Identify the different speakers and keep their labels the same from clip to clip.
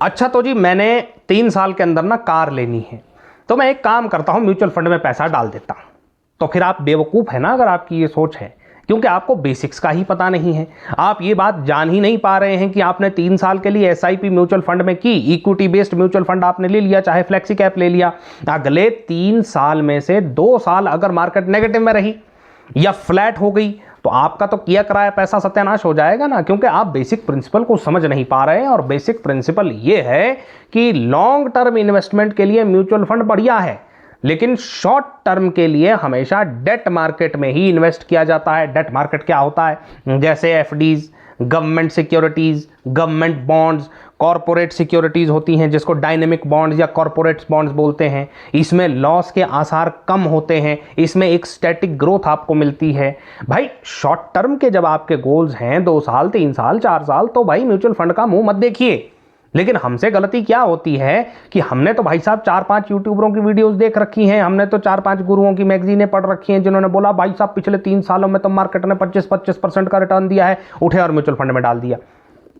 Speaker 1: अच्छा तो जी मैंने 3 साल के अंदर ना कार लेनी है, तो मैं एक काम करता हूं म्यूचुअल फंड में पैसा डाल देता हूं। तो फिर आप बेवकूफ़ है ना अगर आपकी ये सोच है, क्योंकि आपको बेसिक्स का ही पता नहीं है। आप ये बात जान ही नहीं पा रहे हैं कि आपने 3 साल के लिए एसआईपी म्यूचुअल फंड में की, इक्विटी बेस्ड म्यूचुअल फंड आपने ले लिया, चाहे फ्लेक्सी कैप ले लिया। अगले 3 साल में से 2 साल अगर मार्केट नेगेटिव में रही या फ्लैट हो गई तो आपका तो किया कराया पैसा सत्यानाश हो जाएगा ना, क्योंकि आप बेसिक प्रिंसिपल को समझ नहीं पा रहे हैं। और बेसिक प्रिंसिपल ये है कि लॉन्ग टर्म इन्वेस्टमेंट के लिए म्यूचुअल फंड बढ़िया है, लेकिन शॉर्ट टर्म के लिए हमेशा डेट मार्केट में ही इन्वेस्ट किया जाता है। डेट मार्केट क्या होता है? जैसे FDs, government securities, government bonds, corporate securities होती हैं जिसको डायनेमिक बॉन्ड्स या कॉरपोरेट बॉन्ड्स बोलते हैं। इसमें लॉस के आसार कम होते हैं, इसमें एक स्टैटिक ग्रोथ आपको मिलती है। भाई शॉर्ट टर्म के जब आपके गोल्स हैं 2 साल, 3 साल, 4 साल, तो भाई म्यूचुअल फंड का मुंह मत देखिए। लेकिन हमसे गलती क्या होती है कि हमने तो भाई साहब 4-5 यूट्यूबरों की वीडियोस देख रखी हैं, हमने तो 4-5 गुरुओं की मैगजीनें पढ़ रखी हैं जिन्होंने बोला भाई साहब पिछले 3 सालों में तो मार्केट ने 25% का रिटर्न दिया है, उठे और म्यूचुअल फंड में डाल दिया।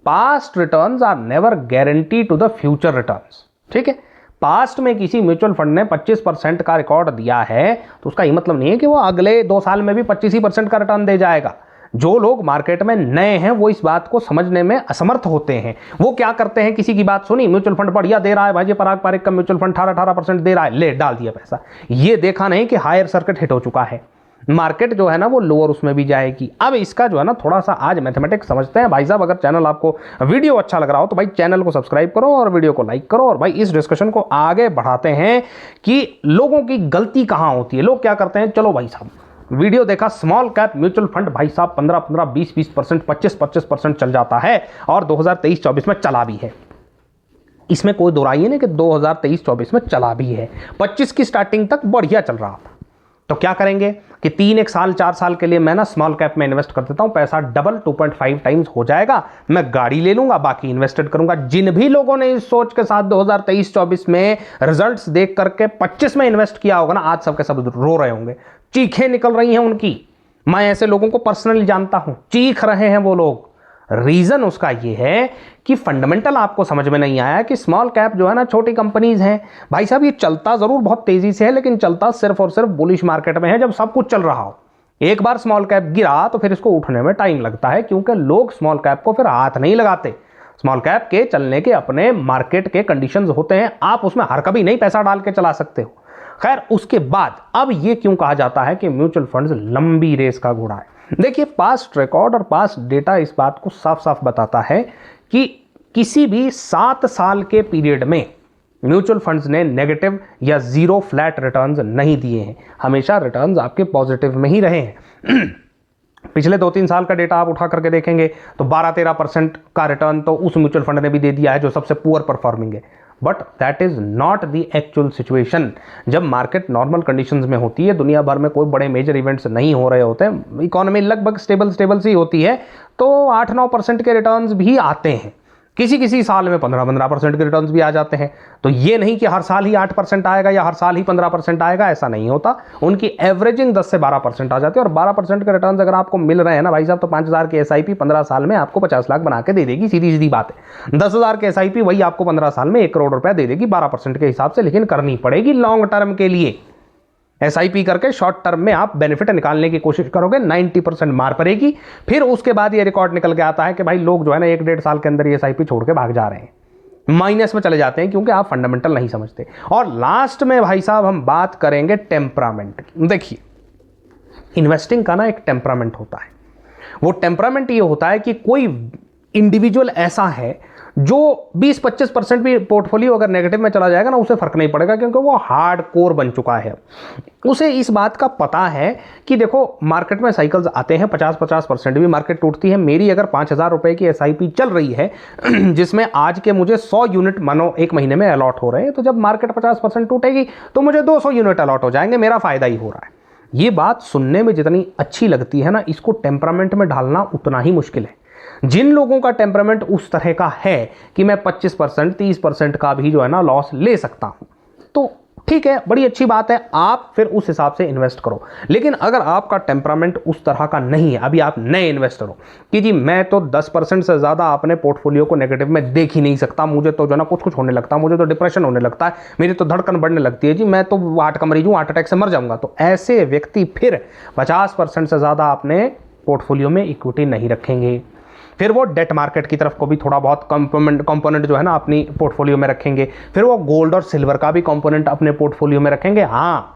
Speaker 1: Past returns are never guarantee to the future returns. ठीक है, पास्ट में किसी म्यूचुअल फंड ने 25% का रिकॉर्ड दिया है तो उसका ये मतलब नहीं है कि वो अगले 2 साल में भी 25% का रिटर्न दे जाएगा। जो लोग मार्केट में नए हैं वो इस बात को समझने में असमर्थ होते हैं। वो क्या करते हैं, किसी की बात सुनी, म्यूचुअल फंड बढ़िया दे रहा है, भाई पराग पारिक का म्यूचुअल फंड 18% दे रहा है, ले डाल दिया पैसा। ये देखा नहीं कि हायर सर्किट हिट हो चुका है, मार्केट जो है ना वो लोअर उसमें भी जाएगी। अब इसका जो है ना थोड़ा सा आज मैथमेटिक्स समझते हैं भाई साहब। अगर चैनल आपको वीडियो अच्छा लग रहा हो तो भाई चैनल को सब्सक्राइब करो और वीडियो को लाइक करो, और भाई इस डिस्कशन को आगे बढ़ाते हैं कि लोगों की गलती कहां होती है। लोग क्या करते हैं, चलो भाई साहब वीडियो देखा, स्मॉल कैप म्यूचुअल फंड भाई साहब 15-15, 20-20%, 25-25% चल जाता है और 2023-24 में चला भी है। इसमें कोई दो राय नहीं कि 2023-24 में चला भी है। 25 की स्टार्टिंग तक बढ़िया चल रहा था। तो क्या करेंगे कि 3 साल 4 साल के लिए मैं ना स्मॉल कैप में इन्वेस्ट कर देता हूं, पैसा डबल 2.5 टाइम्स हो जाएगा, मैं गाड़ी ले लूंगा, बाकी इन्वेस्टेड करूंगा। जिन भी लोगों ने इस सोच के साथ 2023-24 में रिजल्ट्स देख करके 25 में इन्वेस्ट किया होगा ना, आज सबके सब रो रहे होंगे, चीखें निकल रही हैं उनकी। मैं ऐसे लोगों को पर्सनली जानता हूं, चीख रहे हैं वो लोग। रीजन उसका ये है कि फंडामेंटल आपको समझ में नहीं आया कि स्मॉल कैप जो है ना छोटी कंपनीज हैं। भाई साहब ये चलता जरूर बहुत तेजी से है, लेकिन चलता सिर्फ और सिर्फ बुलिश मार्केट में है, जब सब कुछ चल रहा हो। एक बार स्मॉल कैप गिरा तो फिर इसको उठने में टाइम लगता है, क्योंकि लोग स्मॉल कैप को फिर हाथ नहीं लगाते। स्मॉल कैप के चलने के अपने मार्केट के कंडीशंस होते हैं, आप उसमें हर कभी नहीं पैसा डाल के चला सकते हो। खैर उसके बाद अब ये क्यों कहा जाता है कि म्यूचुअल फंड्स लंबी रेस का घोड़ा है? देखिए पास्ट रिकॉर्ड और पास्ट डेटा इस बात को साफ साफ बताता है कि किसी भी 7 साल के पीरियड में म्यूचुअल फंड्स ने नेगेटिव या जीरो फ्लैट रिटर्न्स नहीं दिए हैं, हमेशा रिटर्न्स आपके पॉजिटिव में ही रहे हैं। पिछले 2-3 साल का डेटा आप उठा करके देखेंगे तो 12-13% का रिटर्न तो उस म्यूचुअल फंड ने भी दे दिया है जो सबसे पुअर परफॉर्मिंग है। But that is not the actual situation. जब मार्केट नॉर्मल कंडीशंस में होती है, दुनिया भर में कोई बड़े मेजर इवेंट्स नहीं हो रहे होते हैं, इकोनॉमी लगभग स्टेबल सी होती है, तो 8-9% के रिटर्न्स भी आते हैं। किसी किसी साल में 15-15% के रिटर्न्स भी आ जाते हैं। तो ये नहीं कि हर साल ही 8% आएगा या हर साल ही 15% आएगा, ऐसा नहीं होता। उनकी एवरेजिंग 10 से 12% आ जाती है। और 12% के रिटर्न्स अगर आपको मिल रहे हैं ना भाई साहब, तो 5000 की एसआईपी 15 साल में आपको 50 लाख बना के दे देगी, सीधी सीधी बात है। 10,000 की एसआईपी वही आपको 15 साल में 1 करोड़ रुपया दे देगी 12% के हिसाब से, लेकिन करनी पड़ेगी लॉन्ग टर्म के लिए। एसआईपी करके शॉर्ट टर्म में आप बेनिफिट निकालने की कोशिश करोगे, 90% मार पड़ेगी। फिर उसके बाद ये रिकॉर्ड निकल के आता है कि भाई लोग जो है ना 1-1.5 साल के अंदर ये एसआईपी छोड़ के भाग जा रहे हैं, माइनस में चले जाते हैं, क्योंकि आप फंडामेंटल नहीं समझते। और लास्ट में भाई साहब हम बात करेंगे टेम्परामेंट की। देखिए इन्वेस्टिंग का ना एक टेम्परामेंट होता है। वो टेम्परामेंट ये होता है कि कोई इंडिविजुअल ऐसा है जो 20-25% भी पोर्टफोलियो अगर नेगेटिव में चला जाएगा ना, उसे फर्क नहीं पड़ेगा, क्योंकि वो हार्ड कोर बन चुका है। उसे इस बात का पता है कि देखो मार्केट में साइकिल्स आते हैं, 50-50% भी मार्केट टूटती है। मेरी अगर 5,000 रुपए की एसआईपी चल रही है जिसमें आज के मुझे 100 यूनिट मानो एक महीने में अलॉट हो रहे हैं, तो जब मार्केट 50% टूटेगी तो मुझे 200 यूनिट अलॉट हो जाएंगे, मेरा फायदा ही हो रहा है। ये बात सुनने में जितनी अच्छी लगती है ना, इसको टेम्परामेंट में ढालना उतना ही मुश्किल है। जिन लोगों का टेम्परामेंट उस तरह का है कि मैं 25%, 30% का भी जो है ना लॉस ले सकता हूं, तो ठीक है, बड़ी अच्छी बात है, आप फिर उस हिसाब से इन्वेस्ट करो। लेकिन अगर आपका टेम्परामेंट उस तरह का नहीं है, अभी आप नए इन्वेस्टर हो कि जी मैं तो 10% से ज़्यादा अपने पोर्टफोलियो को नेगेटिव में देख ही नहीं सकता, मुझे तो जो ना कुछ कुछ होने लगता है, मुझे तो डिप्रेशन होने लगता है, मेरी तो धड़कन बढ़ने लगती है जी, मैं तो हार्ट का मरीज हूँ, हार्ट अटैक से मर जाऊंगा, तो ऐसे व्यक्ति फिर 50% से ज़्यादा अपने पोर्टफोलियो में इक्विटी नहीं रखेंगे। फिर वो डेट मार्केट की तरफ को भी थोड़ा बहुत कंपोनेंट जो है ना अपनी पोर्टफोलियो में रखेंगे। फिर वो गोल्ड और सिल्वर का भी कंपोनेंट अपने पोर्टफोलियो में रखेंगे। हाँ,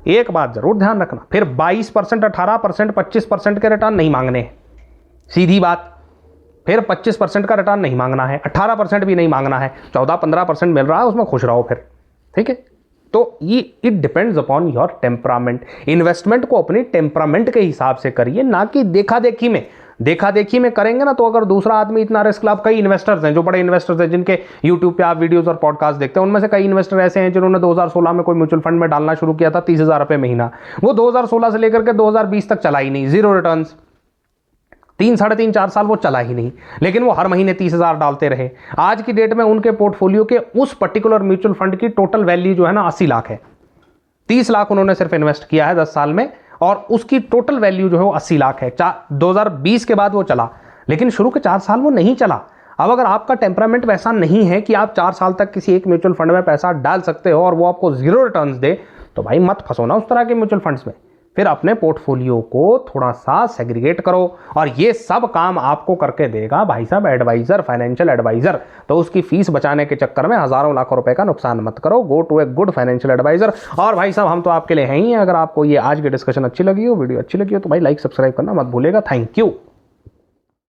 Speaker 1: एक बात जरूर ध्यान रखना, फिर 22%, 18%, 25% के रिटर्न नहीं मांगने हैं, सीधी बात। फिर 25% का रिटर्न नहीं मांगना है, 18% भी नहीं मांगना है, 14-15% मिल रहा है उसमें खुश रहो फिर, ठीक है। तो ये it depends upon your temperament. Investment को अपनी टेम्परामेंट के हिसाब से करिए, ना कि देखा देखी में करेंगे ना तो अगर दूसरा आदमी इतना रिस्क लाभ, कई इन्वेस्टर्स हैं जो बड़े इन्वेस्टर्स हैं जिनके यूट्यूब पे आप वीडियोस और पॉडकास्ट देखते हैं, उनमें से कई इन्वेस्टर ऐसे हैं जिन्होंने 2016 में कोई म्यूचुअल फंड में डालना शुरू किया था 30,000 रुपये महीना, वो 2016 से लेकर के 2020 तक चला ही नहीं, जीरो रिटर्न, 3-3.5-4 साल वो चला ही नहीं, लेकिन वो हर महीने 30,000 डालते रहे। आज की डेट में उनके पोर्टफोलियो के उस पर्टिकुलर म्यूचुअल फंड की टोटल वैल्यू जो है ना 80 लाख है। 30 लाख उन्होंने सिर्फ इन्वेस्ट किया है 10 साल में, और उसकी टोटल वैल्यू जो है वो 80 लाख है। 2020 के बाद वो चला, लेकिन शुरू के 4 साल वो नहीं चला। अब अगर आपका टेम्परामेंट वैसा नहीं है कि आप 4 साल तक किसी एक म्यूचुअल फंड में पैसा डाल सकते हो और वो आपको जीरो रिटर्न्स दे, तो भाई मत फंसो ना उस तरह के म्यूचुअल फंड्स में। फिर अपने पोर्टफोलियो को थोड़ा सा सेग्रीगेट करो, और ये सब काम आपको करके देगा भाई साहब एडवाइजर, फाइनेंशियल एडवाइजर। तो उसकी फीस बचाने के चक्कर में हजारों लाखों रुपए का नुकसान मत करो, go to a good financial advisor. और भाई साहब हम तो आपके लिए हैं ही। अगर आपको ये आज की डिस्कशन अच्छी लगी हो, वीडियो अच्छी लगी हो, तो भाई लाइक सब्सक्राइब करना मत भूलिएगा। Thank you.